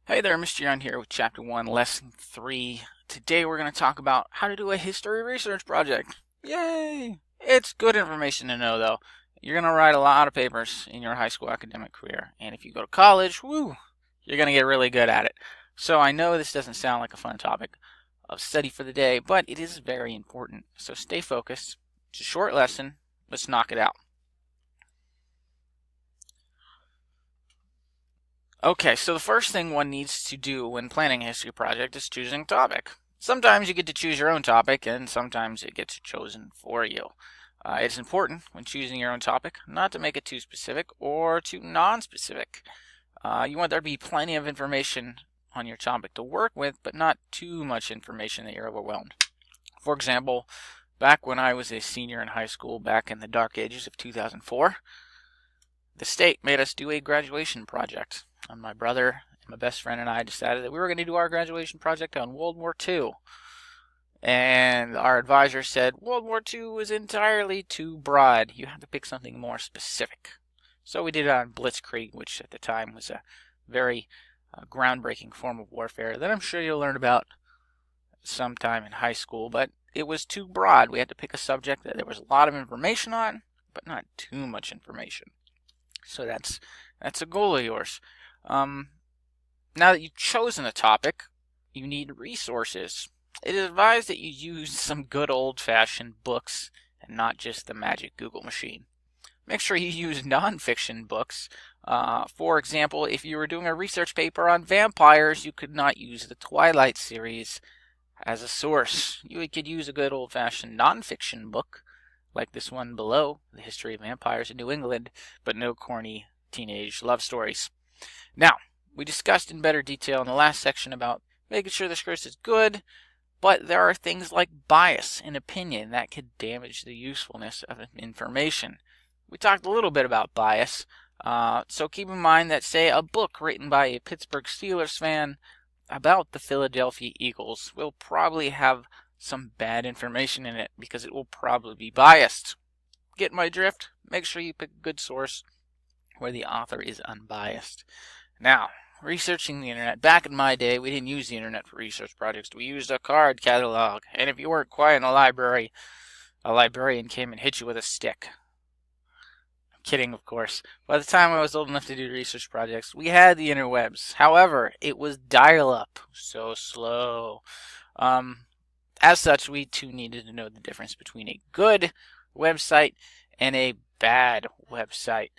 Hey there, Mr. Young here with Chapter 1, Lesson 3. Today we're going to talk about how to do a history research project. Yay! It's good information to know, though. You're going to write a lot of papers in your high school academic career, and if you go to college, woo, you're going to get really good at it. So I know this doesn't sound like a fun topic of study for the day, but it is very important. So stay focused. It's a short lesson. Let's knock it out. Okay, so the first thing one needs to do when planning a history project is choosing a topic. Sometimes you get to choose your own topic, and sometimes it gets chosen for you. It's important when choosing your own topic not to make it too specific or too non-specific. You want there to be plenty of information on your topic to work with, but not too much information that you're overwhelmed. For example, back when I was a senior in high school, back in the dark ages of 2004, the state made us do a graduation project. And my brother and my best friend and I decided that we were going to do our graduation project on World War II. And our advisor said World War II was entirely too broad. You have to pick something more specific. So we did it on Blitzkrieg, which at the time was a very groundbreaking form of warfare that I'm sure you'll learn about sometime in high school. But it was too broad. We had to pick a subject that there was a lot of information on, but not too much information. So that's a goal of yours. Now that you've chosen a topic, you need resources. It is advised that you use some good old-fashioned books and not just the magic Google machine. Make sure you use non-fiction books. For example, if you were doing a research paper on vampires, you could not use the Twilight series as a source. You could use a good old-fashioned non-fiction book, like this one below, The History of Vampires in New England, but no corny teenage love stories. Now, we discussed in better detail in the last section about making sure the script is good, but there are things like bias and opinion that could damage the usefulness of information. We talked a little bit about bias, so keep in mind that, say, a book written by a Pittsburgh Steelers fan about the Philadelphia Eagles will probably have some bad information in it because it will probably be biased. Get my drift? Make sure you pick a good source where the author is unbiased. Now, researching the internet. Back in my day, we didn't use the internet for research projects. We used a card catalog. And if you weren't quiet in a library, a librarian came and hit you with a stick. I'm kidding, of course. By the time I was old enough to do research projects, we had the interwebs. However, it was dial-up. So slow. As such, we too needed to know the difference between a good website and a bad website.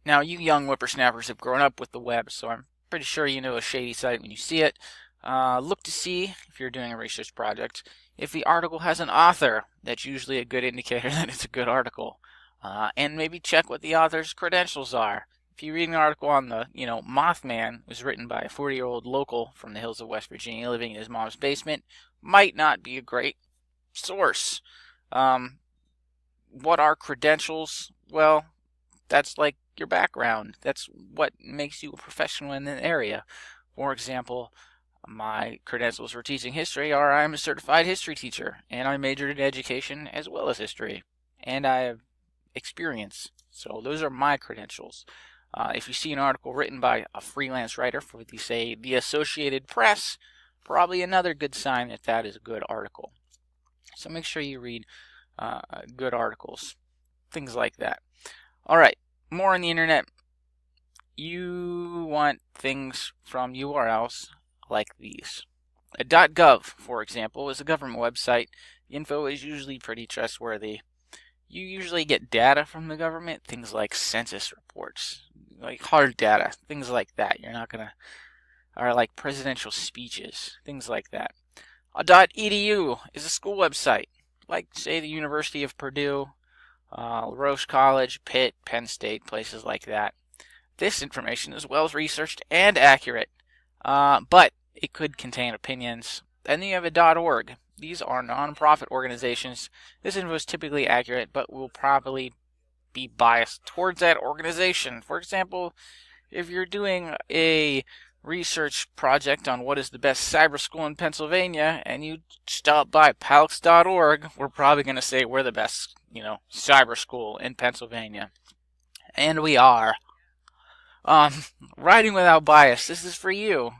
Now, you young whippersnappers have grown up with the web, so I'm pretty sure you know a shady site when you see it. Look to see, if you're doing a research project, if the article has an author. That's usually a good indicator that it's a good article. And maybe check what the author's credentials are. If you read an article on the, Mothman was written by a 40-year-old local from the hills of West Virginia living in his mom's basement, might not be a great source. What are credentials? Well, that's like your background. That's what makes you a professional in an area. For example, my credentials for teaching history are I'm a certified history teacher, and I majored in education as well as history, and I have experience. So those are my credentials. If you see an article written by a freelance writer for, say, the Associated Press, probably another good sign that that is a good article. So make sure you read good articles, things like that. All right, more on the internet. You want things from URLs like these. A .gov, for example, is a government website. The info is usually pretty trustworthy. You usually get data from the government, things like census reports, like hard data, things like that. You're not gonna, or like presidential speeches, things like that. A .edu is a school website, like say the University of Purdue, Roche College, Pitt, Penn State, places like that. This information is well researched and accurate, but it could contain opinions. Then you have a .org. These are non-profit organizations. This info is typically accurate, but will probably be biased towards that organization. For example, if you're doing a research project on what is the best cyber school in Pennsylvania, and you stop by palx.org, we're probably going to say we're the best, cyber school in Pennsylvania. And we are. Um, Writing without bias. This is for you.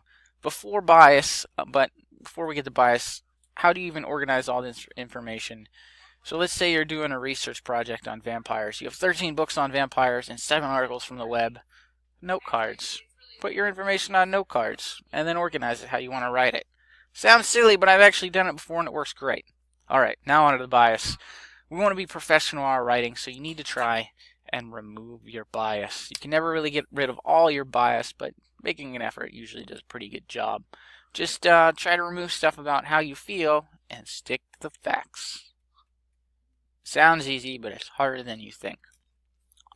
Before bias, but before we get to bias, how do you even organize all this information? So let's say you're doing a research project on vampires. You have 13 books on vampires and 7 articles from the web. Note cards. Put your information on note cards and then organize it how you want to write it. Sounds silly, but I've actually done it before and it works great. Alright, now on to the bias. We want to be professional in our writing, so you need to try and remove your bias. You can never really get rid of all your bias, but making an effort usually does a pretty good job. Just try to remove stuff about how you feel and stick to the facts. Sounds easy, but it's harder than you think.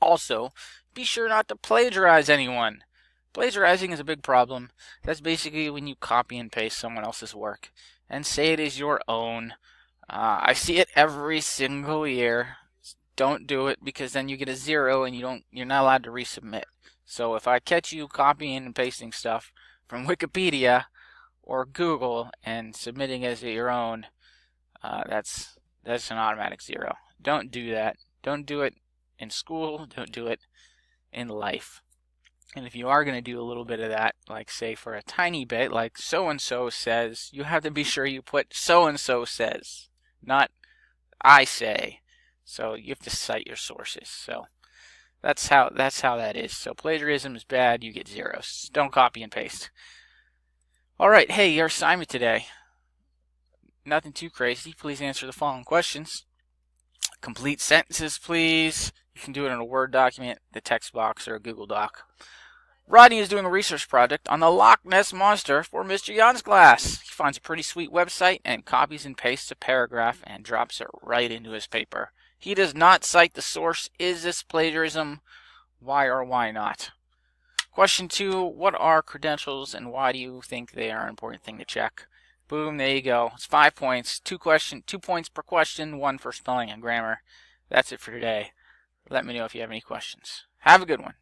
Also, be sure not to plagiarize anyone. Plagiarizing is a big problem. That's basically when you copy and paste someone else's work and say it is your own. I see it every single year. Don't do it, because then you get a 0 and you're not allowed to resubmit. So if I catch you copying and pasting stuff from Wikipedia or Google and submitting it as your own, that's an automatic 0. Don't do that. Don't do it in school. Don't do it in life. And if you are going to do a little bit of that, like say for a tiny bit, like so-and-so says, you have to be sure you put so-and-so says, not I say. So you have to cite your sources. So that's how that is. So plagiarism is bad. You get 0s. Don't copy and paste. All right. Hey, your assignment today. Nothing too crazy. Please answer the following questions. Complete sentences, please. You can do it in a Word document, the text box, or a Google Doc. Rodney is doing a research project on the Loch Ness Monster for Mr. Jan's class. He finds a pretty sweet website and copies and pastes a paragraph and drops it right into his paper. He does not cite the source. Is this plagiarism? Why or why not? Question 2, what are credentials and why do you think they are an important thing to check? Boom, there you go. It's 5 points. 2 points per question, 1 for spelling and grammar. That's it for today. Let me know if you have any questions. Have a good one.